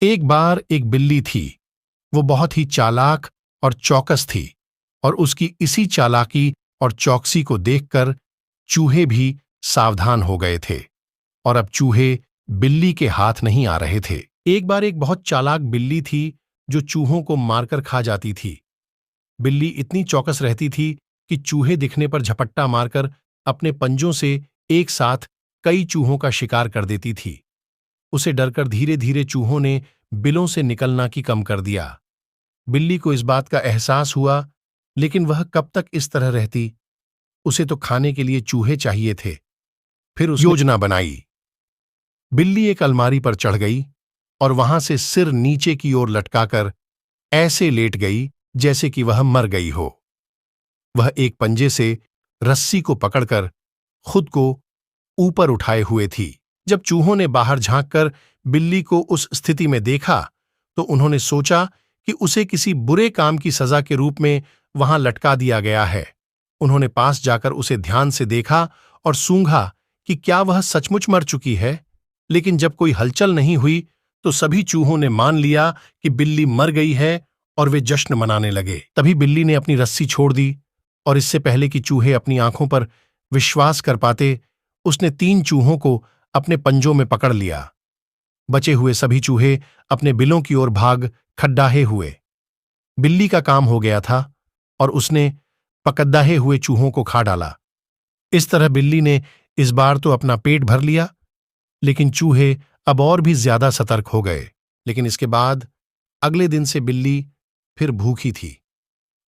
एक बार एक बिल्ली थी। वो बहुत ही चालाक और चौकस थी और उसकी इसी चालाकी और चौकसी को देखकर चूहे भी सावधान हो गए थे और अब चूहे बिल्ली के हाथ नहीं आ रहे थे। एक बार एक बहुत चालाक बिल्ली थी जो चूहों को मारकर खा जाती थी। बिल्ली इतनी चौकस रहती थी कि चूहे दिखने पर झपट्टा मारकर अपने पंजों से एक साथ कई चूहों का शिकार कर देती थी। उसे डरकर धीरे धीरे चूहों ने बिलों से निकलना की कम कर दिया। बिल्ली को इस बात का एहसास हुआ, लेकिन वह कब तक इस तरह रहती। उसे तो खाने के लिए चूहे चाहिए थे। फिर उसने योजना बनाई। बिल्ली एक अलमारी पर चढ़ गई और वहां से सिर नीचे की ओर लटकाकर ऐसे लेट गई जैसे कि वह मर गई हो। वह एक पंजे से रस्सी को पकड़कर खुद को ऊपर उठाए हुए थी। जब चूहों ने बाहर झांककर बिल्ली को उस स्थिति में देखा तो उन्होंने सोचा कि उसे किसी बुरे काम की सजा के रूप में वहां लटका दिया गया है। उन्होंने पास जाकर उसे ध्यान से देखा और सूंघा कि क्या वह सचमुच मर चुकी है। लेकिन जब कोई हलचल नहीं हुई तो सभी चूहों ने मान लिया कि बिल्ली मर गई है और वे जश्न मनाने लगे। तभी बिल्ली ने अपनी रस्सी छोड़ दी और इससे पहले कि चूहे अपनी आंखों पर विश्वास कर पाते, उसने 3 चूहों को अपने पंजों में पकड़ लिया। बचे हुए सभी चूहे अपने बिलों की ओर भाग खड्डाहे हुए। बिल्ली का काम हो गया था और उसने पकड़ाहे हुए चूहों को खा डाला। इस तरह बिल्ली ने इस बार तो अपना पेट भर लिया, लेकिन चूहे अब और भी ज्यादा सतर्क हो गए। लेकिन इसके बाद अगले दिन से बिल्ली फिर भूखी थी।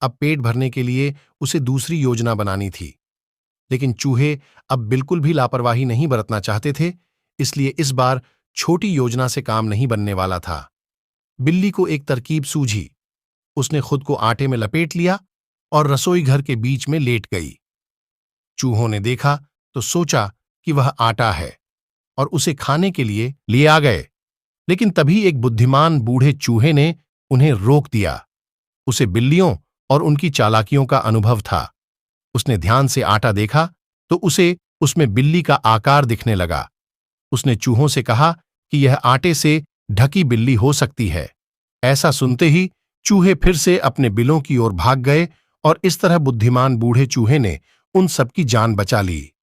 अब पेट भरने के लिए उसे दूसरी योजना बनानी थी। लेकिन चूहे अब बिल्कुल भी लापरवाही नहीं बरतना चाहते थे, इसलिए इस बार छोटी योजना से काम नहीं बनने वाला था। बिल्ली को एक तरकीब सूझी। उसने खुद को आटे में लपेट लिया और रसोई घर के बीच में लेट गई। चूहों ने देखा तो सोचा कि वह आटा है और उसे खाने के लिए ले आ गए। लेकिन तभी एक बुद्धिमान बूढ़े चूहे ने उन्हें रोक दिया। उसे बिल्लियों और उनकी चालाकियों का अनुभव था। उसने ध्यान से आटा देखा तो उसे उसमें बिल्ली का आकार दिखने लगा। उसने चूहों से कहा कि यह आटे से ढकी बिल्ली हो सकती है। ऐसा सुनते ही चूहे फिर से अपने बिलों की ओर भाग गए और इस तरह बुद्धिमान बूढ़े चूहे ने उन सबकी जान बचा ली।